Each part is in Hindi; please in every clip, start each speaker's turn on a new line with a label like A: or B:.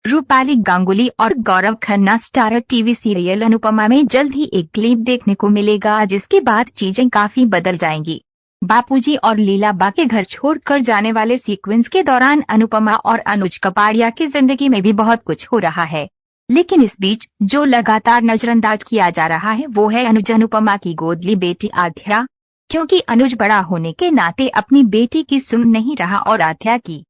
A: रूपाली गांगुली और Gaurav Khanna starrer TV serial Anupamaa में जल्द ही एक क्लिप देखने को मिलेगा, जिसके बाद चीजें काफी बदल जाएंगी। बापूजी और लीलाबा के घर छोड़कर जाने वाले सीक्वेंस के दौरान अनुपमा और अनुज कपाड़िया की जिंदगी में भी बहुत कुछ हो रहा है, लेकिन इस बीच जो लगातार नजरअंदाज किया जा रहा है वो है अनुज अनुपमा की गोदली बेटी आध्या, क्योंकि अनुज बड़ा होने के नाते अपनी बेटी की सुन नहीं रहा और आध्या की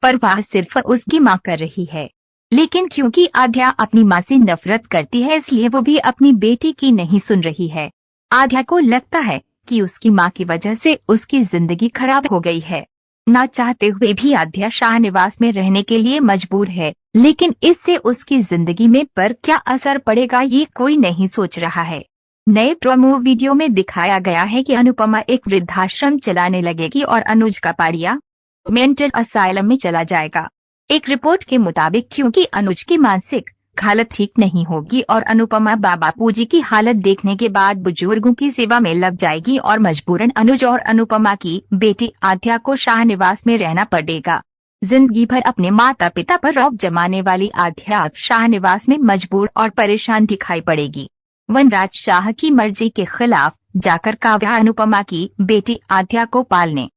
A: परवाह सिर्फ उसकी मां कर रही है। लेकिन क्योंकि आध्या अपनी मां से नफरत करती है, इसलिए वो भी अपनी बेटी की नहीं सुन रही है। आध्या को लगता है कि उसकी मां की वजह से उसकी जिंदगी खराब हो गई है। ना चाहते हुए भी आध्या शाहनिवास में रहने के लिए मजबूर है, लेकिन इससे उसकी जिंदगी में पर क्या असर पड़ेगा ये कोई नहीं सोच रहा है। नए प्रोमो वीडियो में दिखाया गया है कि अनुपमा एक वृद्धाश्रम चलाने लगेगी और अनुज कपाड़िया मेंटल असाइलम में चला जाएगा। एक रिपोर्ट के मुताबिक क्योंकि अनुज की मानसिक हालत ठीक नहीं होगी और अनुपमा बापूजी की हालत देखने के बाद बुजुर्गों की सेवा में लग जाएगी और मजबूरन अनुज और अनुपमा की बेटी आध्या को शाहनिवास में रहना पड़ेगा। जिंदगी भर अपने माता पिता पर रौब जमाने वाली आध्या अब शाहनिवास में मजबूर और परेशान दिखाई पड़ेगी। वनराज शाह की मर्जी के खिलाफ जाकर काव्या अनुपमा की बेटी आध्या को पालने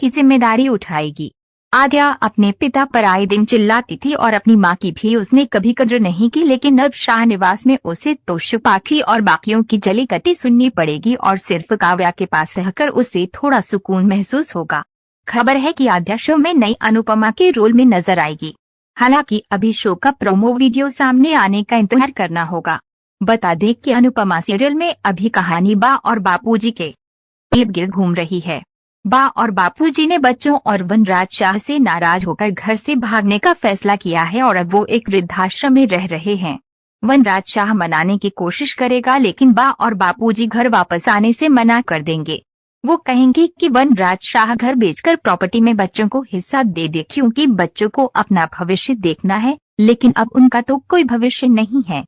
A: की जिम्मेदारी उठाएगी। आध्या अपने पिता पर आए दिन चिल्लाती थी और अपनी मां की भी उसने कभी कदर नहीं की, लेकिन अब शाहनिवास में उसे तो शुपाखी और बाकियों की जली कटी सुननी पड़ेगी और सिर्फ काव्या के पास रहकर उसे थोड़ा सुकून महसूस होगा। खबर है कि आध्या शो में नई अनुपमा के रोल में नजर आएगी। हालांकि अभी शो का प्रोमो वीडियो सामने आने का इंतजार करना होगा। बता दें कि अनुपमा सीरियल में अभी कहानी बा और बापूजी के इर्द गिर्द घूम रही है। बा और बापूजी ने बच्चों और वनराज शाह से नाराज होकर घर से भागने का फैसला किया है और अब वो एक वृद्धाश्रम में रह रहे हैं। वनराज शाह मनाने की कोशिश करेगा, लेकिन बा और बापूजी घर वापस आने से मना कर देंगे। वो कहेंगे कि वनराज शाह घर बेचकर प्रॉपर्टी में बच्चों को हिस्सा दे दे, क्योंकि बच्चों को अपना भविष्य देखना है, लेकिन अब उनका तो कोई भविष्य नहीं है।